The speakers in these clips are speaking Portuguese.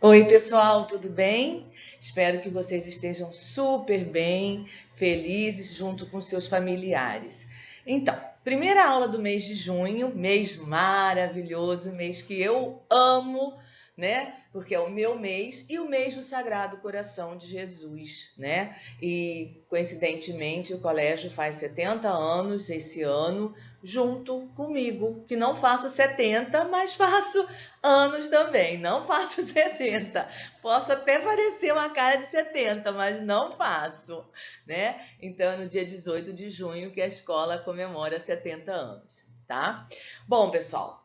Oi, pessoal, tudo bem? Espero que vocês estejam super bem, felizes junto com seus familiares. Então, primeira aula do mês de junho, mês maravilhoso, mês que eu amo, né? Porque é o meu mês e o mês do Sagrado Coração de Jesus, né? E coincidentemente o colégio faz 70 anos esse ano, junto comigo, que não faço 70, mas faço anos também, não faço 70. Posso até parecer uma cara de 70, mas não faço, né? Então, é no dia 18 de junho que a escola comemora 70 anos, tá? Bom, pessoal,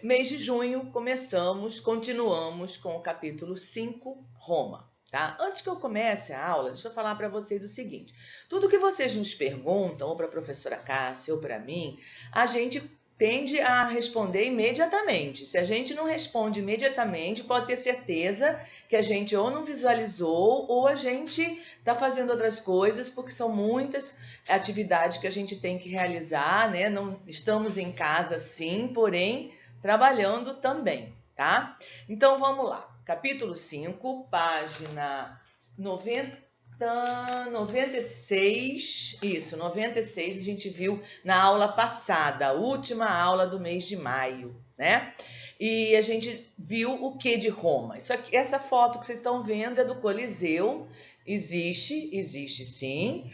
mês de junho continuamos com o capítulo 5, Roma, tá? Antes que eu comece a aula, deixa eu falar para vocês o seguinte: tudo que vocês nos perguntam, ou para a professora Cássia ou para mim, a gente tende a responder imediatamente. Se a gente não responde imediatamente, pode ter certeza que a gente ou não visualizou ou a gente está fazendo outras coisas, porque são muitas atividades que a gente tem que realizar, né? Não estamos em casa sim, porém trabalhando também, tá? Então vamos lá. Capítulo 5, página 96, isso, 96, a gente viu na aula passada, a última aula do mês de maio, né? E a gente viu o que de Roma. Essa foto que vocês estão vendo é do Coliseu, existe sim,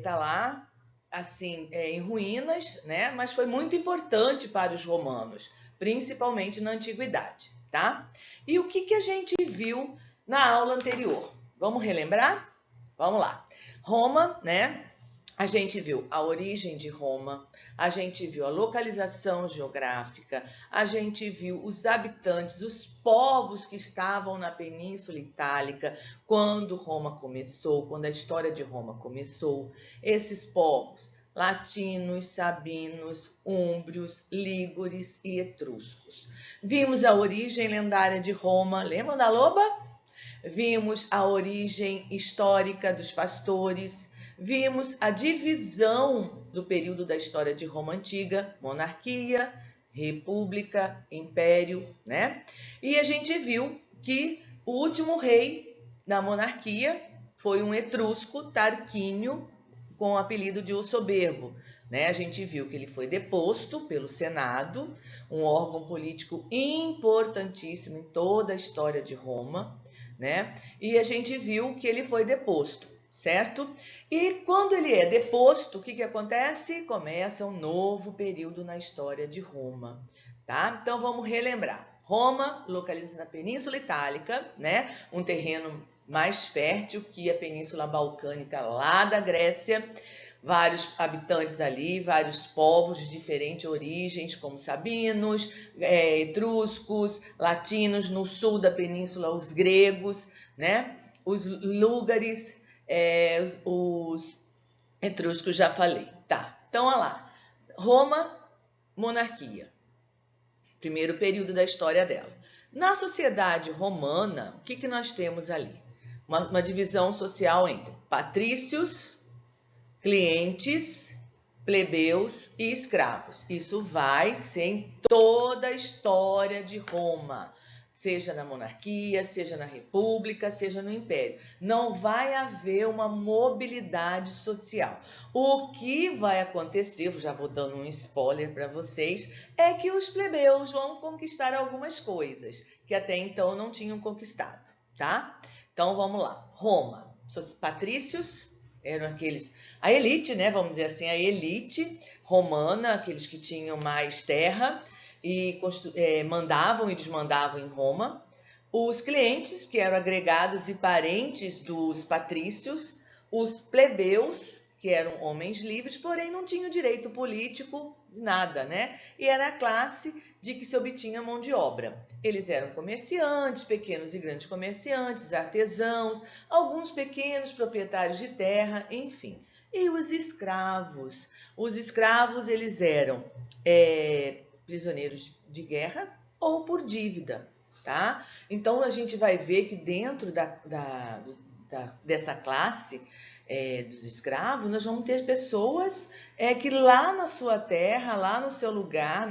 tá lá, assim, em ruínas, né? Mas foi muito importante para os romanos, principalmente na antiguidade, tá? E o que a gente viu na aula anterior? Vamos relembrar? Vamos lá. Roma, né? A gente viu a origem de Roma, a gente viu a localização geográfica, a gente viu os habitantes, os povos que estavam na Península Itálica quando Roma começou, quando a história de Roma começou. Esses povos, latinos, sabinos, úmbrios, lígures e etruscos. Vimos a origem lendária de Roma, lembram da loba? Vimos a origem histórica dos pastores, vimos a divisão do período da história de Roma Antiga, monarquia, república, império, né? E a gente viu que o último rei da monarquia foi um etrusco, Tarquínio, com o apelido de O Soberbo, né? A gente viu que ele foi deposto pelo Senado, um órgão político importantíssimo em toda a história de Roma, né? E a gente viu que ele foi deposto, certo? E quando ele é deposto, o que acontece? Começa um novo período na história de Roma, tá? Então vamos relembrar. Roma, localizada na Península Itálica, né? Um terreno mais fértil que a Península Balcânica lá da Grécia, vários habitantes ali, vários povos de diferentes origens, como sabinos, etruscos, latinos, no sul da península, os gregos, né? Os lúgares, os etruscos, já falei. Tá, então olha lá. Roma, monarquia. Primeiro período da história dela. Na sociedade romana, o que nós temos ali? Uma divisão social entre patrícios, clientes, plebeus e escravos. Isso vai ser em toda a história de Roma, seja na monarquia, seja na república, seja no império. Não vai haver uma mobilidade social. O que vai acontecer, já vou dando um spoiler para vocês, é que os plebeus vão conquistar algumas coisas que até então não tinham conquistado, tá? Então vamos lá. Roma, patrícios eram aqueles, a elite, né, vamos dizer assim, a elite romana, aqueles que tinham mais terra e mandavam e desmandavam em Roma. Os clientes, que eram agregados e parentes dos patrícios. Os plebeus, que eram homens livres, porém não tinham direito político, nada, né? E era a classe de que se obtinha mão de obra. Eles eram comerciantes, pequenos e grandes comerciantes, artesãos, alguns pequenos proprietários de terra, enfim. E os escravos? Os escravos, eles eram prisioneiros de guerra ou por dívida, tá? Então, a gente vai ver que dentro dessa classe dos escravos, nós vamos ter pessoas que lá na sua terra, lá no seu lugar,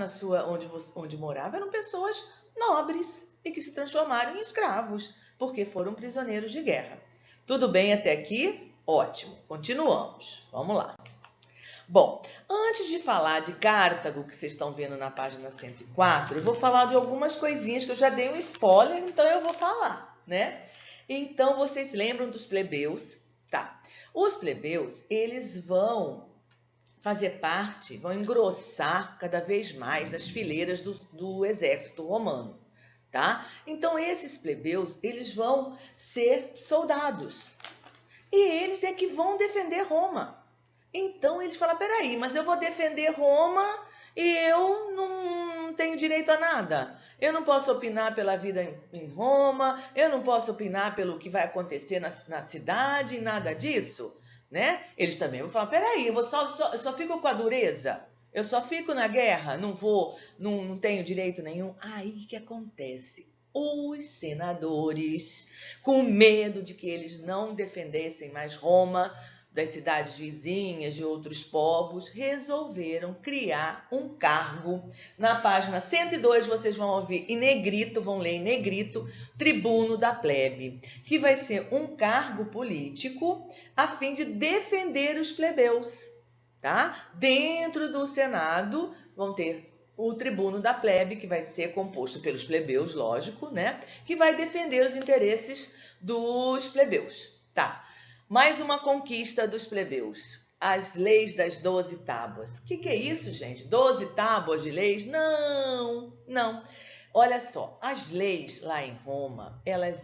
onde morava, eram pessoas nobres e que se transformaram em escravos, porque foram prisioneiros de guerra. Tudo bem até aqui? Ótimo. Continuamos. Vamos lá. Bom, antes de falar de Cartago, que vocês estão vendo na página 104, eu vou falar de algumas coisinhas que eu já dei um spoiler, então eu vou falar, né? Então, vocês lembram dos plebeus? Tá. Os plebeus, eles vão fazer parte, vão engrossar cada vez mais nas fileiras do exército romano, tá? Então, esses plebeus, eles vão ser soldados. E eles é que vão defender Roma. Então, eles falam, peraí, mas eu vou defender Roma e eu não tenho direito a nada. Eu não posso opinar pela vida em Roma, eu não posso opinar pelo que vai acontecer na cidade, nada disso, né? Eles também vão falar, peraí, eu só fico com a dureza, eu só fico na guerra, não tenho direito nenhum. Aí o que acontece? Os senadores, com medo de que eles não defendessem mais Roma, das cidades vizinhas, de outros povos, resolveram criar um cargo. Na página 102, vocês vão ouvir em negrito, vão ler em negrito, tribuno da plebe, que vai ser um cargo político a fim de defender os plebeus, tá? Dentro do Senado vão ter o tribuno da plebe, que vai ser composto pelos plebeus, lógico, né? Que vai defender os interesses dos plebeus, tá? Mais uma conquista dos plebeus, as leis das 12 tábuas. O que é isso, gente? 12 tábuas de leis? Não. Olha só, as leis lá em Roma, elas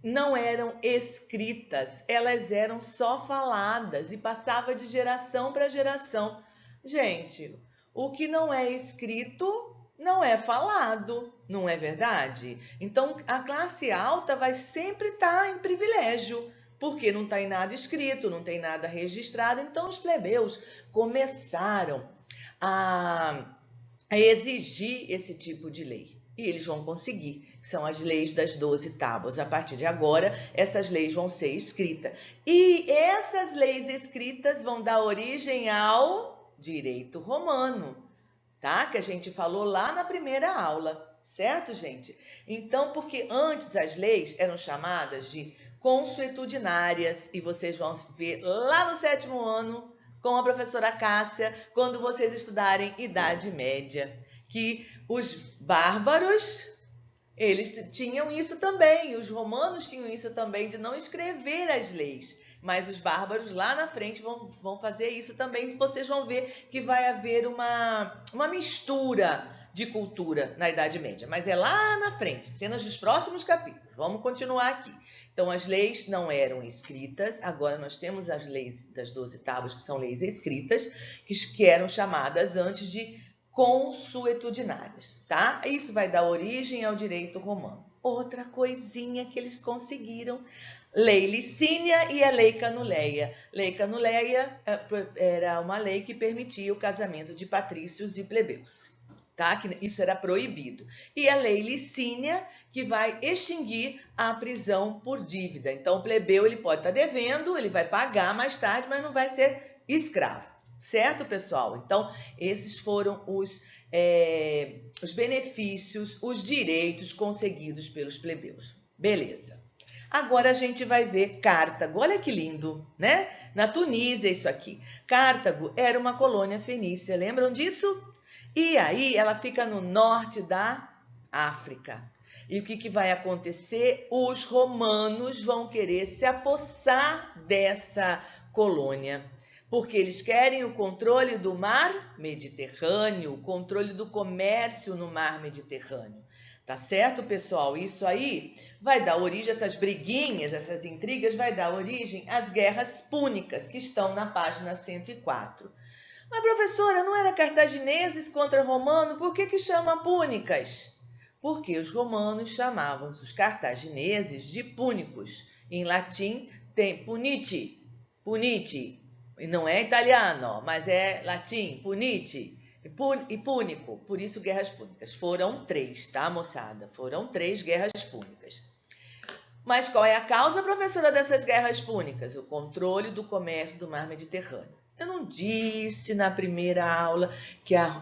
não eram escritas, elas eram só faladas e passava de geração para geração. Gente, o que não é escrito não é falado, não é verdade? Então, a classe alta vai sempre estar em privilégio, porque não tem nada escrito, não tem nada registrado. Então, os plebeus começaram a exigir esse tipo de lei. E eles vão conseguir. São as leis das 12 tábuas. A partir de agora, essas leis vão ser escritas. E essas leis escritas vão dar origem ao direito romano, tá? Que a gente falou lá na primeira aula, certo, gente? Então, porque antes as leis eram chamadas de consuetudinárias, e vocês vão ver lá no 7º ano com a professora Cássia, quando vocês estudarem Idade Média, que os bárbaros, eles tinham isso também, os romanos tinham isso também, de não escrever as leis, mas os bárbaros lá na frente vão fazer isso também. Vocês vão ver que vai haver uma mistura de cultura na Idade Média, mas é lá na frente, cenas dos próximos capítulos. Vamos continuar aqui. Então, as leis não eram escritas, agora nós temos as leis das 12 tábuas, que são leis escritas, que eram chamadas antes de consuetudinárias, tá? Isso vai dar origem ao direito romano. Outra coisinha que eles conseguiram, Lei Licínia e a Lei Canuleia. Lei Canuleia era uma lei que permitia o casamento de patrícios e plebeus, tá? Que isso era proibido. E a Lei Licínia, que vai extinguir a prisão por dívida. Então, o plebeu ele pode estar devendo, ele vai pagar mais tarde, mas não vai ser escravo. Certo, pessoal? Então, esses foram os benefícios, os direitos conseguidos pelos plebeus. Beleza. Agora a gente vai ver Cartago. Olha que lindo, né? Na Tunísia, isso aqui. Cartago era uma colônia fenícia, lembram disso? E aí ela fica no norte da África. E o que vai acontecer? Os romanos vão querer se apossar dessa colônia, porque eles querem o controle do mar Mediterrâneo, o controle do comércio no mar Mediterrâneo. Tá certo, pessoal? Isso aí vai dar origem, essas briguinhas, essas intrigas, vai dar origem às guerras púnicas, que estão na página 104. Mas, professora, não era cartagineses contra romanos? Por que chama púnicas? Porque os romanos chamavam os cartagineses de púnicos. Em latim tem puniti, puniti. E não é italiano, mas é latim, puniti e púnico. Por isso, guerras púnicas. Foram 3, tá, moçada? Foram 3 guerras púnicas. Mas qual é a causa, professora, dessas guerras púnicas? O controle do comércio do mar Mediterrâneo. Eu não disse na primeira aula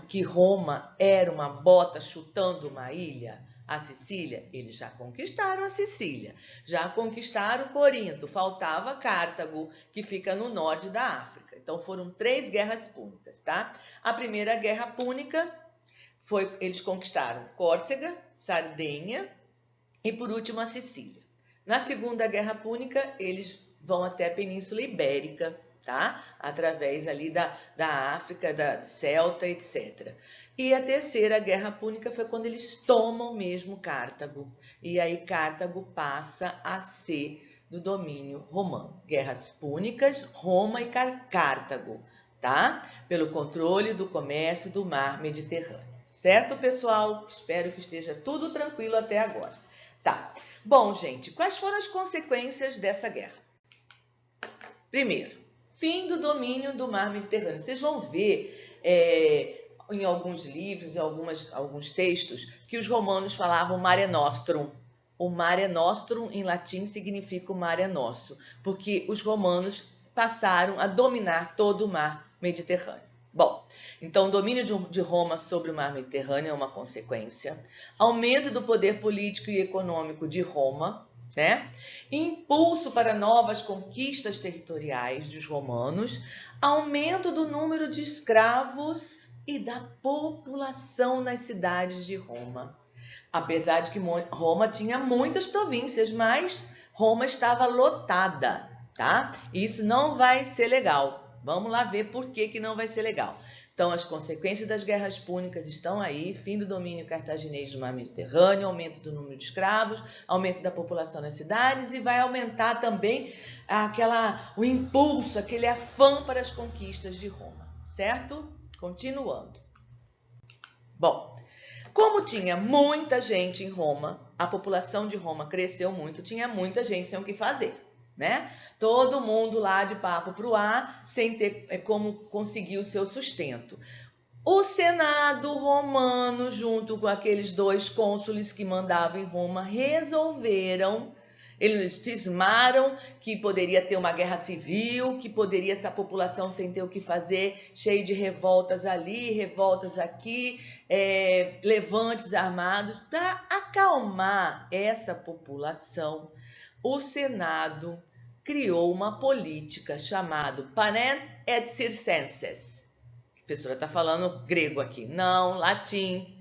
que Roma era uma bota chutando uma ilha? A Sicília? Eles já conquistaram a Sicília, já conquistaram Corinto, faltava Cartago, que fica no norte da África. Então foram 3 guerras púnicas, tá? A primeira guerra púnica eles conquistaram Córcega, Sardenha e por último a Sicília. Na segunda guerra púnica eles vão até a Península Ibérica, tá? Através ali da África, da Celta, etc. E a terceira guerra púnica foi quando eles tomam mesmo Cartago. E aí Cartago passa a ser do domínio romano. Guerras púnicas, Roma e Cartago, tá? Pelo controle do comércio do mar Mediterrâneo. Certo, pessoal? Espero que esteja tudo tranquilo até agora. Tá. Bom, gente, quais foram as consequências dessa guerra? Primeiro, fim do domínio do mar Mediterrâneo. Vocês vão ver em alguns livros, em alguns textos, que os romanos falavam Mare Nostrum. O Mare Nostrum, em latim, significa o mar é nosso, porque os romanos passaram a dominar todo o mar Mediterrâneo. Bom, então o domínio de Roma sobre o mar Mediterrâneo é uma consequência. Aumento do poder político e econômico de Roma, né? Impulso para novas conquistas territoriais dos romanos, aumento do número de escravos e da população nas cidades de Roma. Apesar de que Roma tinha muitas províncias, mas Roma estava lotada, tá? Isso não vai ser legal. Vamos lá ver por que não vai ser legal. Então, as consequências das guerras púnicas estão aí, fim do domínio cartaginês do mar Mediterrâneo, aumento do número de escravos, aumento da população nas cidades e vai aumentar também o impulso, aquele afã para as conquistas de Roma, certo? Continuando. Bom, como tinha muita gente em Roma, a população de Roma cresceu muito, tinha muita gente sem o que fazer, né? Todo mundo lá de papo pro ar, sem ter como conseguir o seu sustento. O Senado romano, junto com aqueles 2 cônsules que mandavam em Roma, resolveram, eles cismaram que poderia ter uma guerra civil, que poderia essa população sem ter o que fazer, cheio de revoltas ali, revoltas aqui, levantes armados. Para acalmar essa população, o Senado criou uma política chamada Panem et Circenses. A professora está falando grego aqui. Não, latim.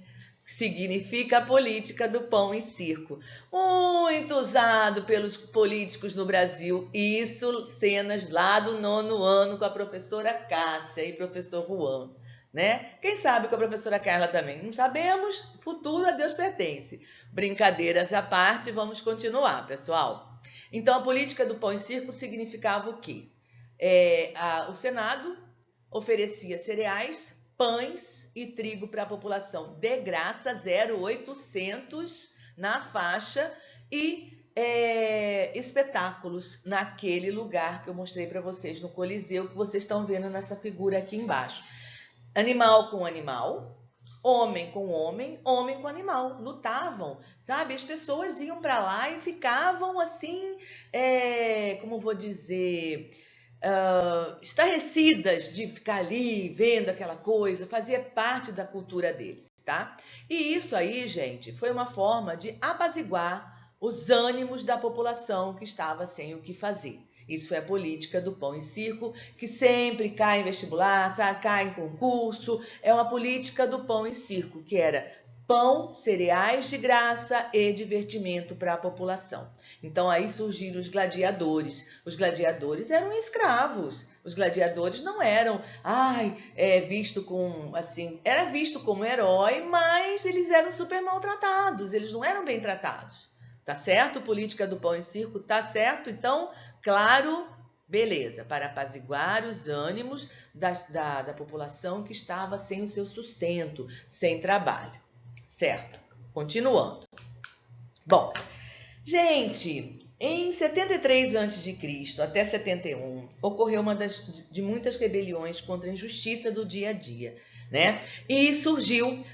Significa a política do pão e circo. Muito usado pelos políticos no Brasil. Isso, cenas lá do 9º ano com a professora Cássia e professor Juan, né? Quem sabe com a professora Carla também? Não sabemos, futuro a Deus pertence. Brincadeiras à parte, vamos continuar, pessoal. Então, a política do pão e circo significava o quê? O Senado oferecia cereais, pães e trigo para a população de graça, 0,800 na faixa, e espetáculos naquele lugar que eu mostrei para vocês no Coliseu, que vocês estão vendo nessa figura aqui embaixo. Animal com animal, homem com homem, homem com animal, lutavam, sabe? As pessoas iam para lá e ficavam assim, como vou dizer, estarrecidas de ficar ali vendo aquela coisa, fazia parte da cultura deles, tá? E isso aí, gente, foi uma forma de apaziguar os ânimos da população que estava sem o que fazer. Isso foi a política do pão e circo, que sempre cai em vestibular, sabe? Cai em concurso. É uma política do pão e circo, que era pão, cereais de graça e divertimento para a população. Então, aí surgiram os gladiadores. Os gladiadores eram escravos. Os gladiadores não eram, visto como, assim, era visto como herói, mas eles eram super maltratados, eles não eram bem tratados. Tá certo? Política do pão e circo, tá certo? Então, claro, beleza, para apaziguar os ânimos da população que estava sem o seu sustento, sem trabalho, certo? Continuando. Bom, gente, em 73 a.C. até 71, ocorreu uma de muitas rebeliões contra a injustiça do dia a dia, né? E surgiu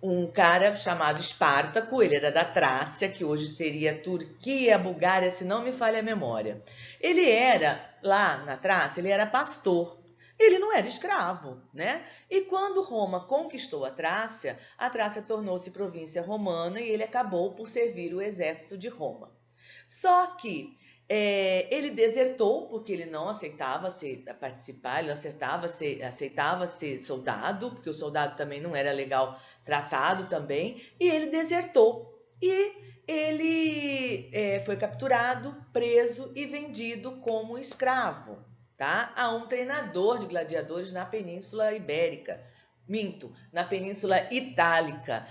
um cara chamado Espartaco, ele era da Trácia, que hoje seria Turquia, Bulgária, se não me falha a memória. Ele era, lá na Trácia, ele era pastor. Ele não era escravo, né? E quando Roma conquistou a Trácia tornou-se província romana e ele acabou por servir o exército de Roma. Só que ele desertou porque ele não aceitava participar, ele não aceitava ser soldado, porque o soldado também não era legal tratado também, e ele desertou. E ele foi capturado, preso e vendido como escravo, tá? A um treinador de gladiadores na Península Ibérica. Na Península Itálica,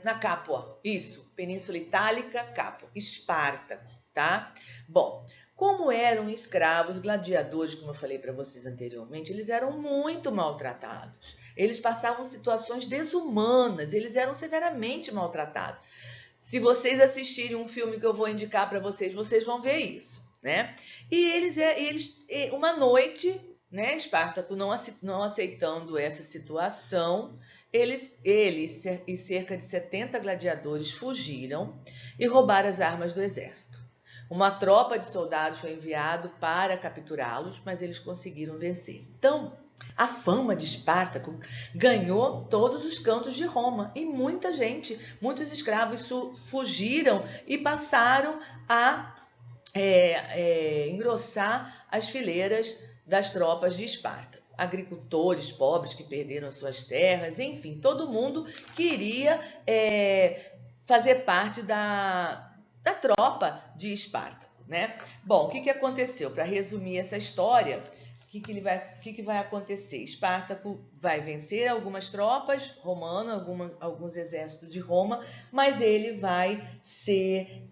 na Capua, isso, Península Itálica, Capua, Esparta, tá? Bom, como eram escravos, gladiadores, como eu falei para vocês anteriormente, eles eram muito maltratados. Eles passavam situações desumanas, eles eram severamente maltratados. Se vocês assistirem um filme que eu vou indicar para vocês, vocês vão ver isso, né? E eles uma noite, né, Espartaco não aceitando essa situação, eles e cerca de 70 gladiadores fugiram e roubaram as armas do exército. Uma tropa de soldados foi enviado para capturá-los, mas eles conseguiram vencer. Então, a fama de Espartaco ganhou todos os cantos de Roma e muita gente, muitos escravos fugiram e passaram a engrossar as fileiras das tropas de Esparta. Agricultores pobres que perderam suas terras, enfim, todo mundo queria fazer parte da tropa de Esparta, né? Bom, o que aconteceu? Para resumir essa história, o que vai acontecer? Espartaco vai vencer algumas tropas romanas, alguns exércitos de Roma, mas ele vai ser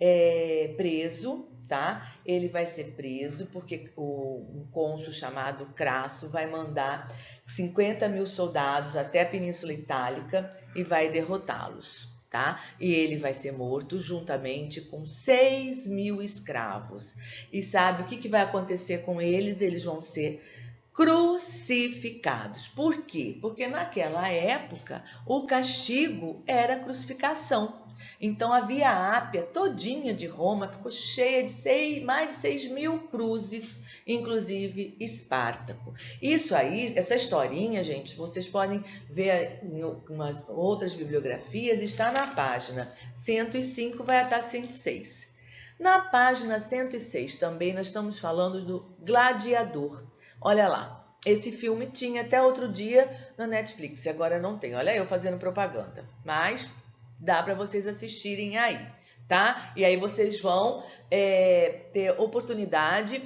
preso, tá? Ele vai ser preso porque um cônsul chamado Crasso vai mandar 50 mil soldados até a Península Itálica e vai derrotá-los, tá? E ele vai ser morto juntamente com 6 mil escravos. E sabe o que vai acontecer com eles? Eles vão ser crucificados. Por quê? Porque naquela época o castigo era a crucificação. Então a Via Ápia todinha de Roma ficou cheia de mais de 6 mil cruzes, inclusive Espartaco. Isso aí, essa historinha, gente, vocês podem ver em umas outras bibliografias, está na página 105, vai até 106. Na página 106 também nós estamos falando do Gladiador. Olha lá, esse filme tinha até outro dia na Netflix, agora não tem. Olha eu fazendo propaganda, mas dá para vocês assistirem aí, tá? E aí vocês vão ter oportunidade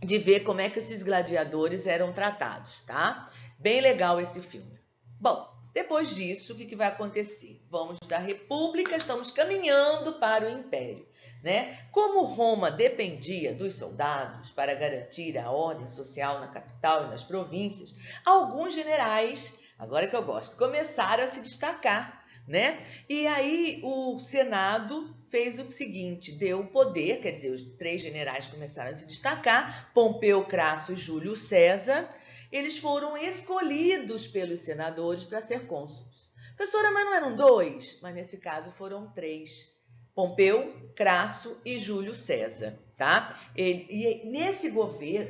de ver como é que esses gladiadores eram tratados, tá? Bem legal esse filme. Bom, depois disso, o que vai acontecer? Vamos da República, estamos caminhando para o Império, né? Como Roma dependia dos soldados para garantir a ordem social na capital e nas províncias, alguns generais, agora que eu gosto, começaram a se destacar, né? E aí o Senado fez o seguinte, deu o poder, quer dizer, os 3 generais começaram a se destacar, Pompeu, Crasso e Júlio César, eles foram escolhidos pelos senadores para ser cônsules. Professora, mas não eram 2? Mas nesse caso foram 3. Pompeu, Crasso e Júlio César, tá? E nesse governo,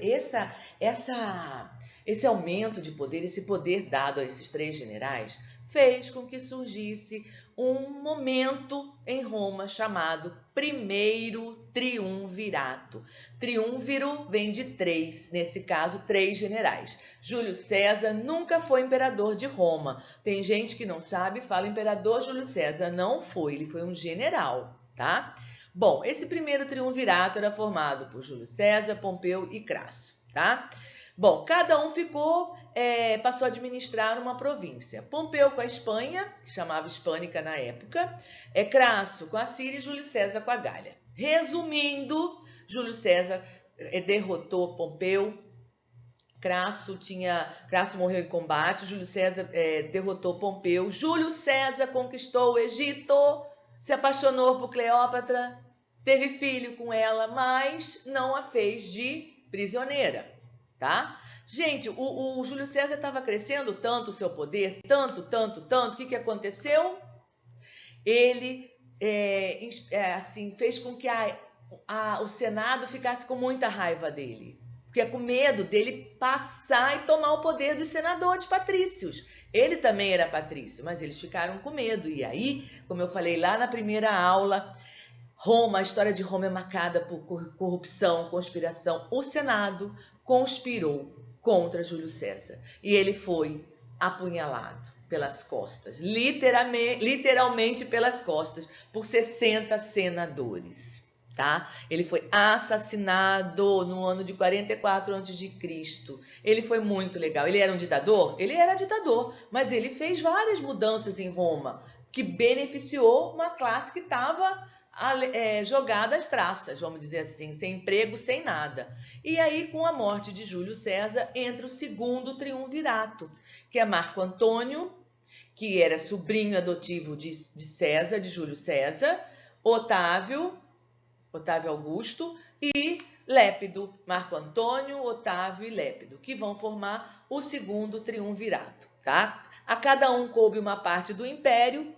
esse aumento de poder, esse poder dado a esses 3 generais, fez com que surgisse um momento em Roma chamado Primeiro Triunvirato. Triunviro vem de 3, nesse caso 3 generais. Júlio César nunca foi imperador de Roma. Tem gente que não sabe, fala imperador Júlio César. Não foi, ele foi um general, tá? Bom, esse primeiro triunvirato era formado por Júlio César, Pompeu e Crasso, tá? Bom, cada um passou a administrar uma província. Pompeu com a Espanha, que chamava Hispânica na época, Crasso com a Síria e Júlio César com a Gália. Resumindo, Júlio César derrotou Pompeu, Crasso morreu em combate, Júlio César derrotou Pompeu, Júlio César conquistou o Egito, se apaixonou por Cleópatra, teve filho com ela, mas não a fez de prisioneira, tá? Gente, o Júlio César estava crescendo tanto o seu poder, tanto, o que aconteceu? Ele assim, fez com que o Senado ficasse com muita raiva dele, porque é com medo dele passar e tomar o poder dos senadores patrícios. Ele também era patrício, mas eles ficaram com medo. E aí, como eu falei lá na primeira aula, Roma, a história de Roma é marcada por corrupção, conspiração. O Senado conspirou contra Júlio César e ele foi apunhalado pelas costas, literalmente pelas costas, por 60 senadores, tá? Ele foi assassinado no ano de 44 a.C. Ele foi muito legal. Ele era um ditador? Ele era ditador, mas ele fez várias mudanças em Roma, que beneficiou uma classe que estava jogada às traças, vamos dizer assim, sem emprego, sem nada. E aí, com a morte de Júlio César, entra o segundo triunvirato, que é Marco Antônio, que era sobrinho adotivo de César, de Júlio César, Otávio Augusto e Lépido, Marco Antônio, Otávio e Lépido, que vão formar o segundo triunvirato, tá? A cada um coube uma parte do império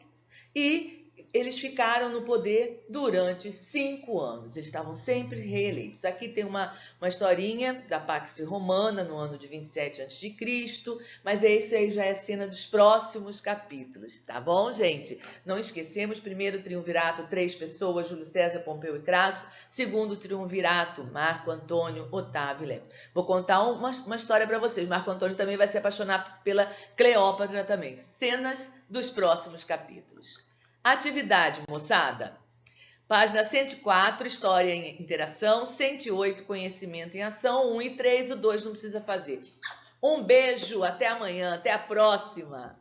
e eles ficaram no poder durante 5 anos. Eles estavam sempre reeleitos. Aqui tem uma historinha da Pax Romana, no ano de 27 a.C., mas esse aí já é a cena dos próximos capítulos, tá bom, gente? Não esquecemos, primeiro triunvirato, 3 pessoas, Júlio César, Pompeu e Crasso. Segundo triunvirato, Marco Antônio, Otávio e Lépido. Vou contar uma história para vocês. Marco Antônio também vai se apaixonar pela Cleópatra também. Cenas dos próximos capítulos. Atividade, moçada. Página 104, História em Interação. 108, Conhecimento em Ação. 1 e 3, o 2 não precisa fazer. Um beijo, até amanhã, até a próxima.